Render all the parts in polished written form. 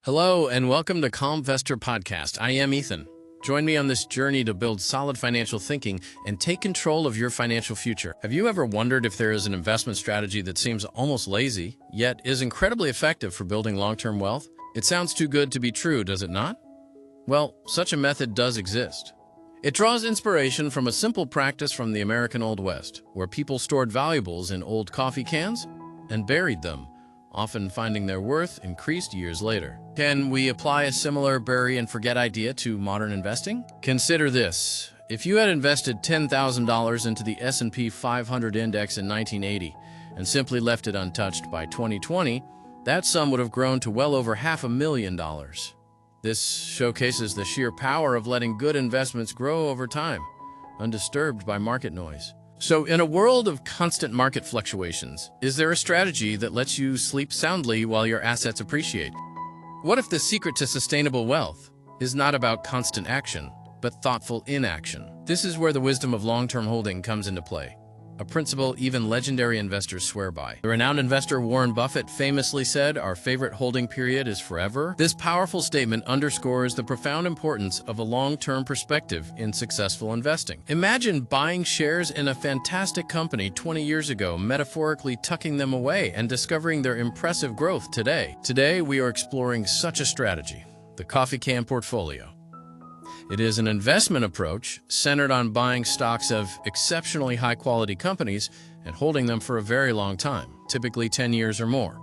Hello and welcome to Calmvestor podcast. I am Ethan. Join me on this journey to build solid financial thinking and take control of your financial future. Have you ever wondered if there is an investment strategy that seems almost lazy, yet is incredibly effective for building long-term wealth? It sounds too good to be true, does it not? Well, such a method does exist. It draws inspiration from a simple practice from the American Old West, where people stored valuables in old coffee cans and buried them, often finding their worth increased years later. Can we apply a similar bury and forget idea to modern investing? Consider this. If you had invested $10,000 into the S&P 500 index in 1980 and simply left it untouched by 2020, that sum would have grown to well over $500,000. This showcases the sheer power of letting good investments grow over time, undisturbed by market noise. So in a world of constant market fluctuations, is there a strategy that lets you sleep soundly while your assets appreciate? What if the secret to sustainable wealth is not about constant action, but thoughtful inaction? This is where the wisdom of long-term holding comes into play, a principle even legendary investors swear by. The renowned investor Warren Buffett famously said, "Our favorite holding period is forever." This powerful statement underscores the profound importance of a long-term perspective in successful investing. Imagine buying shares in a fantastic company 20 years ago, metaphorically tucking them away and discovering their impressive growth today. Today, we are exploring such a strategy, the coffee can portfolio. It is an investment approach centered on buying stocks of exceptionally high-quality companies and holding them for a very long time, typically 10 years or more.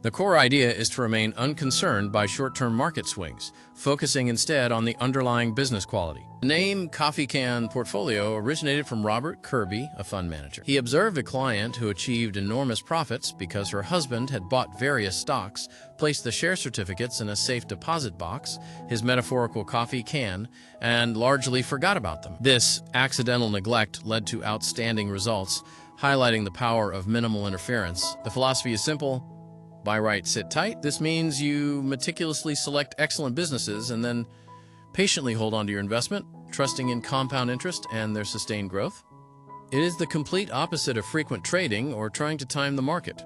The core idea is to remain unconcerned by short-term market swings, focusing instead on the underlying business quality. The name Coffee Can Portfolio originated from Robert Kirby, a fund manager. He observed a client who achieved enormous profits because her husband had bought various stocks, placed the share certificates in a safe deposit box, his metaphorical coffee can, and largely forgot about them. This accidental neglect led to outstanding results, highlighting the power of minimal interference. The philosophy is simple. Buy right, sit tight. This means you meticulously select excellent businesses and then patiently hold on to your investment, trusting in compound interest and their sustained growth. It is the complete opposite of frequent trading or trying to time the market.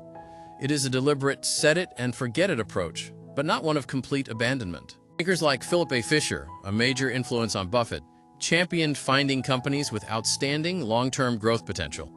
It is a deliberate set-it-and-forget-it approach, but not one of complete abandonment. Thinkers like Philip A. Fisher, a major influence on Buffett, championed finding companies with outstanding long-term growth potential.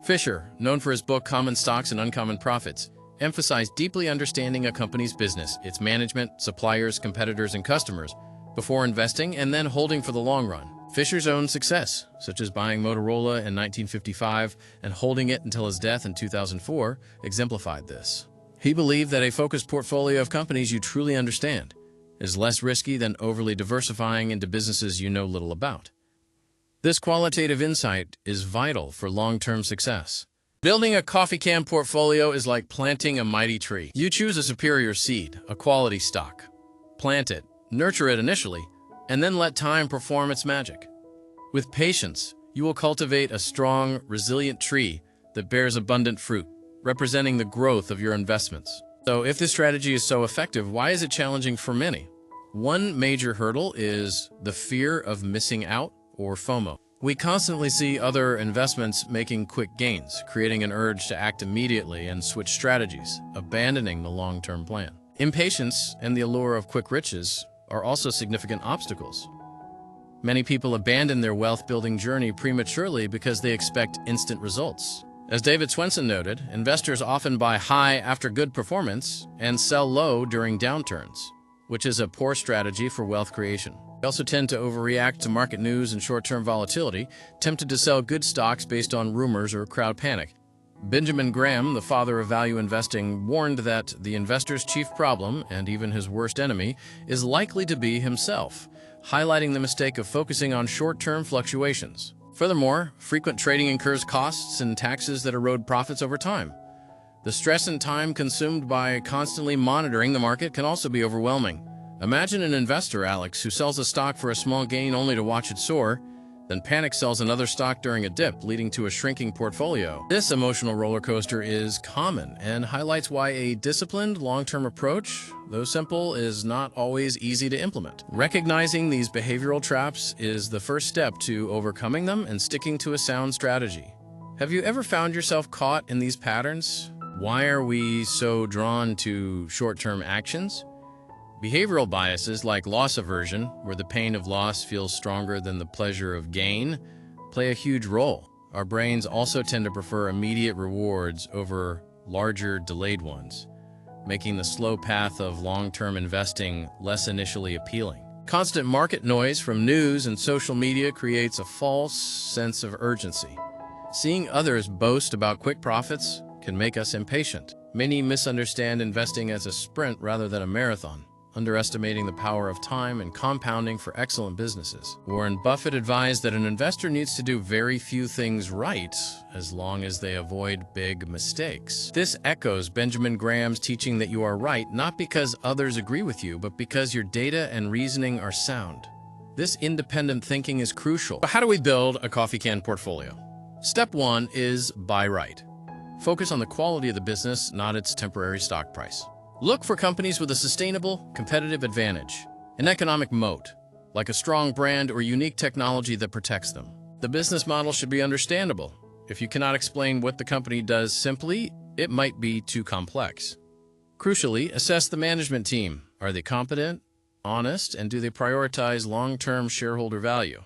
Fisher, known for his book Common Stocks and Uncommon Profits, emphasized deeply understanding a company's business, its management, suppliers, competitors, and customers, before investing and then holding for the long run. Fisher's own success, such as buying Motorola in 1955 and holding it until his death in 2004, exemplified this. He believed that a focused portfolio of companies you truly understand is less risky than overly diversifying into businesses you know little about. This qualitative insight is vital for long-term success. Building a coffee can portfolio is like planting a mighty tree. You choose a superior seed, a quality stock. Plant it, nurture it initially, and then let time perform its magic. With patience, you will cultivate a strong, resilient tree that bears abundant fruit, representing the growth of your investments. So if this strategy is so effective, why is it challenging for many? One major hurdle is the fear of missing out, or FOMO. We constantly see other investments making quick gains, creating an urge to act immediately and switch strategies, abandoning the long-term plan. Impatience and the allure of quick riches are also significant obstacles. Many people abandon their wealth-building journey prematurely because they expect instant results. As David Swenson noted, investors often buy high after good performance and sell low during downturns, which is a poor strategy for wealth creation. They also tend to overreact to market news and short-term volatility, tempted to sell good stocks based on rumors or crowd panic. Benjamin Graham, the father of value investing, warned that the investor's chief problem, and even his worst enemy, is likely to be himself, highlighting the mistake of focusing on short-term fluctuations. Furthermore, frequent trading incurs costs and taxes that erode profits over time. The stress and time consumed by constantly monitoring the market can also be overwhelming. Imagine an investor, Alex, who sells a stock for a small gain only to watch it soar, then panic sells another stock during a dip, leading to a shrinking portfolio. This emotional roller coaster is common and highlights why a disciplined, long-term approach, though simple, is not always easy to implement. Recognizing these behavioral traps is the first step to overcoming them and sticking to a sound strategy. Have you ever found yourself caught in these patterns? Why are we so drawn to short-term actions? Behavioral biases like loss aversion, where the pain of loss feels stronger than the pleasure of gain, play a huge role. Our brains also tend to prefer immediate rewards over larger, delayed ones, making the slow path of long-term investing less initially appealing. Constant market noise from news and social media creates a false sense of urgency. Seeing others boast about quick profits can make us impatient. Many misunderstand investing as a sprint rather than a marathon, underestimating the power of time and compounding for excellent businesses. Warren Buffett advised that an investor needs to do very few things right as long as they avoid big mistakes. This echoes Benjamin Graham's teaching that you are right not because others agree with you, but because your data and reasoning are sound. This independent thinking is crucial. But how do we build a coffee can portfolio? Step 1 is buy right. Focus on the quality of the business, not its temporary stock price. Look for companies with a sustainable, competitive advantage, an economic moat, like a strong brand or unique technology that protects them. The business model should be understandable. If you cannot explain what the company does simply, it might be too complex. Crucially, assess the management team. Are they competent, honest, and do they prioritize long-term shareholder value?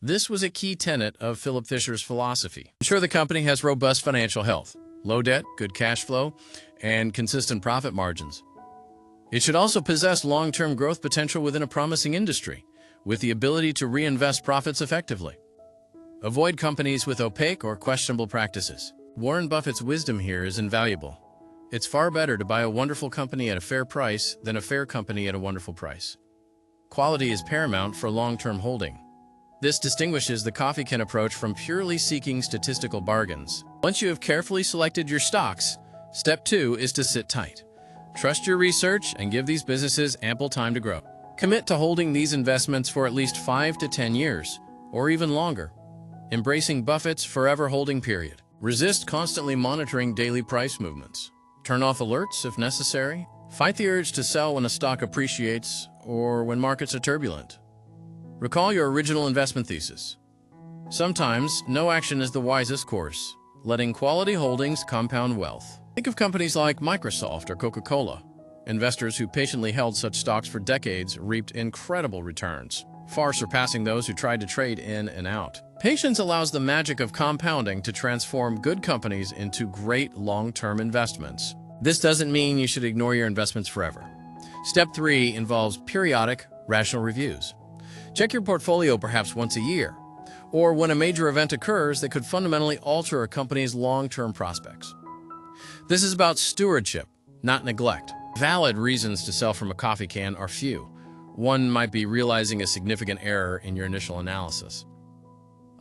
This was a key tenet of Philip Fisher's philosophy. Ensure the company has robust financial health, low debt, good cash flow, and consistent profit margins. It should also possess long-term growth potential within a promising industry, with the ability to reinvest profits effectively. Avoid companies with opaque or questionable practices. Warren Buffett's wisdom here is invaluable. It's far better to buy a wonderful company at a fair price than a fair company at a wonderful price. Quality is paramount for long-term holding. This distinguishes the coffee can approach from purely seeking statistical bargains. Once you have carefully selected your stocks, step 2 is to sit tight. Trust your research and give these businesses ample time to grow. Commit to holding these investments for at least 5 to 10 years, or even longer, embracing Buffett's forever holding period. Resist constantly monitoring daily price movements. Turn off alerts if necessary. Fight the urge to sell when a stock appreciates or when markets are turbulent. Recall your original investment thesis. Sometimes, no action is the wisest course, letting quality holdings compound wealth. Think of companies like Microsoft or Coca-Cola. Investors who patiently held such stocks for decades reaped incredible returns, far surpassing those who tried to trade in and out. Patience allows the magic of compounding to transform good companies into great long-term investments. This doesn't mean you should ignore your investments forever. Step 3 involves periodic, rational reviews. Check your portfolio perhaps once a year, or when a major event occurs that could fundamentally alter a company's long-term prospects. This is about stewardship, not neglect. Valid reasons to sell from a coffee can are few. One might be realizing a significant error in your initial analysis.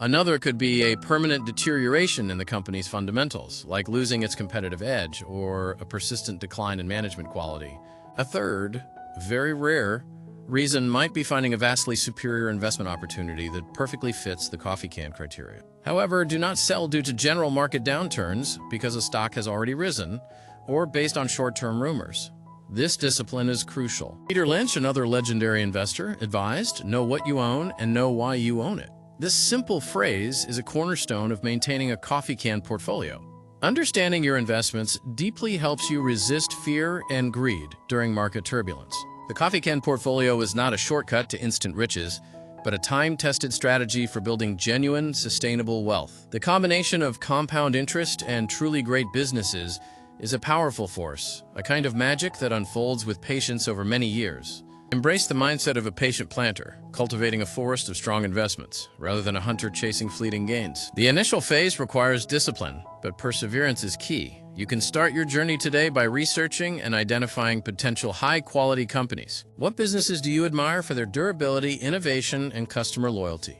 Another could be a permanent deterioration in the company's fundamentals, like losing its competitive edge or a persistent decline in management quality. A third, very rare, reason might be finding a vastly superior investment opportunity that perfectly fits the coffee can criteria. However, do not sell due to general market downturns because a stock has already risen, or based on short-term rumors. This discipline is crucial. Lynch, another legendary investor, advised, "Know what you own and know why you own it." This simple phrase is a cornerstone of maintaining a coffee can portfolio. Understanding your investments deeply helps you resist fear and greed during market turbulence. The coffee can portfolio is not a shortcut to instant riches, but a time-tested strategy for building genuine, sustainable wealth. The combination of compound interest and truly great businesses is a powerful force, a kind of magic that unfolds with patience over many years. Embrace the mindset of a patient planter, cultivating a forest of strong investments, rather than a hunter chasing fleeting gains. The initial phase requires discipline, but perseverance is key. You can start your journey today by researching and identifying potential high-quality companies. What businesses do you admire for their durability, innovation, and customer loyalty?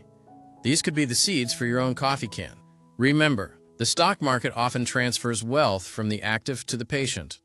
These could be the seeds for your own coffee can. Remember, the stock market often transfers wealth from the active to the patient.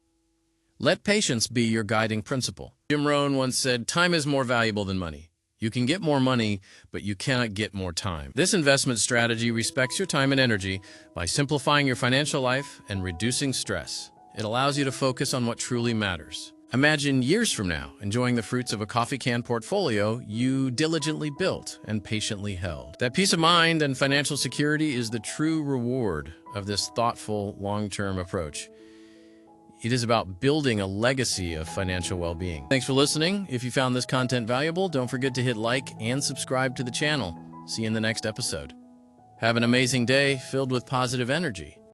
Let patience be your guiding principle. Jim Rohn once said, "Time is more valuable than money. You can get more money, but you cannot get more time." This investment strategy respects your time and energy by simplifying your financial life and reducing stress. It allows you to focus on what truly matters. Imagine years from now enjoying the fruits of a coffee can portfolio you diligently built and patiently held. That peace of mind and financial security is the true reward of this thoughtful, long-term approach. It is about building a legacy of financial well-being. Thanks for listening. If you found this content valuable, don't forget to hit like and subscribe to the channel. See you in the next episode. Have an amazing day filled with positive energy.